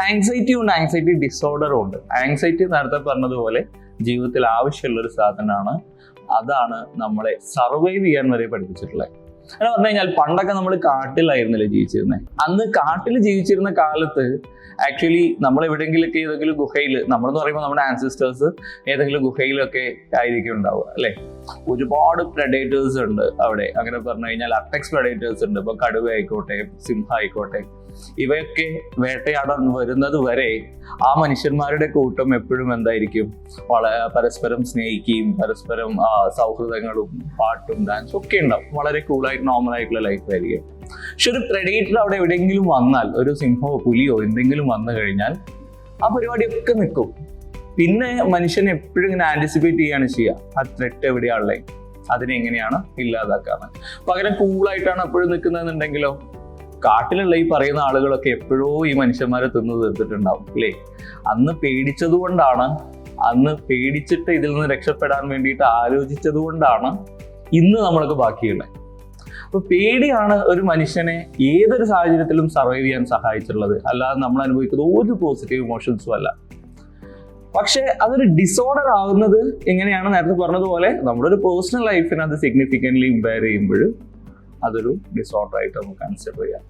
Anxiety ഉണ്ട്, anxiety ഡിസോർഡറും ഉണ്ട്. Anxiety നേരത്തെ പറഞ്ഞതുപോലെ ജീവിതത്തിൽ ആവശ്യമുള്ള ഒരു സാധനമാണ്. അതാണ് നമ്മളെ സർവൈവ് ചെയ്യാൻ വരെ പഠിപ്പിച്ചിട്ടുള്ളത്. അങ്ങനെ പറഞ്ഞു കഴിഞ്ഞാൽ പണ്ടൊക്കെ നമ്മൾ കാട്ടിലായിരുന്നല്ലോ ജീവിച്ചിരുന്നത്. അന്ന് കാട്ടിൽ ജീവിച്ചിരുന്ന കാലത്ത് ആക്ച്വലി നമ്മൾ എവിടെയെങ്കിലൊക്കെ ഏതെങ്കിലും ഗുഹയിൽ, നമ്മളെന്ന് പറയുമ്പോൾ നമ്മുടെ ആൻസിസ്റ്റേഴ്സ് ഏതെങ്കിലും ഗുഹയിലൊക്കെ ആയിരിക്കും ഉണ്ടാവുക അല്ലെ. ഒരുപാട് പ്രഡേറ്റേഴ്സ് ഉണ്ട് അവിടെ. അങ്ങനെ പറഞ്ഞു കഴിഞ്ഞാൽ അപ്പെക്സ് പ്രഡേറ്റേഴ്സ് ഉണ്ട്. ഇപ്പൊ കടുവ ആയിക്കോട്ടെ, സിംഹം ആയിക്കോട്ടെ, ഇവയൊക്കെ വേട്ടയാടാൻ വരുന്നത് വരെ ആ മനുഷ്യന്മാരുടെ കൂട്ടം എപ്പോഴും എന്തായിരിക്കും, പരസ്പരം സ്നേഹിക്കുകയും പരസ്പരം സൗഹൃദങ്ങളും പാട്ടും ഡാൻസും ഒക്കെ ഉണ്ടാവും. വളരെ കൂളായിട്ട് നോർമൽ ആയിട്ടുള്ള ലൈഫ് ആയിരിക്കും. പക്ഷെ ഒരു പ്രെഡേറ്റർ അവിടെ എവിടെയെങ്കിലും വന്നാൽ, ഒരു സിംഹമോ പുലിയോ എന്തെങ്കിലും വന്നു കഴിഞ്ഞാൽ ആ പരിപാടിയൊക്കെ നിൽക്കും. പിന്നെ മനുഷ്യൻ എപ്പോഴും ഇങ്ങനെ ആന്റിസിപ്പേറ്റ് ചെയ്യാണ് ചെയ്യുക, ആ ത്രെറ്റ് എവിടെയാണല്ലേ, അതിനെ എങ്ങനെയാണ് ഇല്ലാതാക്കാന്ന്. പകരം കൂളായിട്ടാണ് എപ്പോഴും നിൽക്കുന്നതെന്നുണ്ടെങ്കിലോ, കാട്ടിലുള്ള ഈ പറയുന്ന ആളുകളൊക്കെ എപ്പോഴോ ഈ മനുഷ്യന്മാരെ തിന്നു തീർത്തിട്ടുണ്ടാവും അല്ലേ. അന്ന് പേടിച്ചത് കൊണ്ടാണ്, അന്ന് പേടിച്ചിട്ട് ഇതിൽ നിന്ന് രക്ഷപ്പെടാൻ വേണ്ടിയിട്ട് ആലോചിച്ചത് കൊണ്ടാണ് ഇന്ന് നമ്മളൊക്കെ ബാക്കിയുള്ളത്. അപ്പൊ പേടിയാണ് ഒരു മനുഷ്യനെ ഏതൊരു സാഹചര്യത്തിലും സർവൈവ് ചെയ്യാൻ സഹായിച്ചിട്ടുള്ളത്. അല്ലാതെ നമ്മൾ അനുഭവിക്കുന്നത് ഒരു പോസിറ്റീവ് ഇമോഷൻസും അല്ല. പക്ഷെ അതൊരു ഡിസോർഡർ ആകുന്നത് എങ്ങനെയാണ്, നേരത്തെ പറഞ്ഞതുപോലെ നമ്മുടെ ഒരു പേഴ്സണൽ ലൈഫിനെ അത് സിഗ്നിഫിക്കൻ്റ്ലി ഇമ്പയർ ചെയ്യുമ്പോൾ അതൊരു ഡിസോർഡർ ആയിട്ട് നമുക്ക് കൺസിഡർ ചെയ്യാം.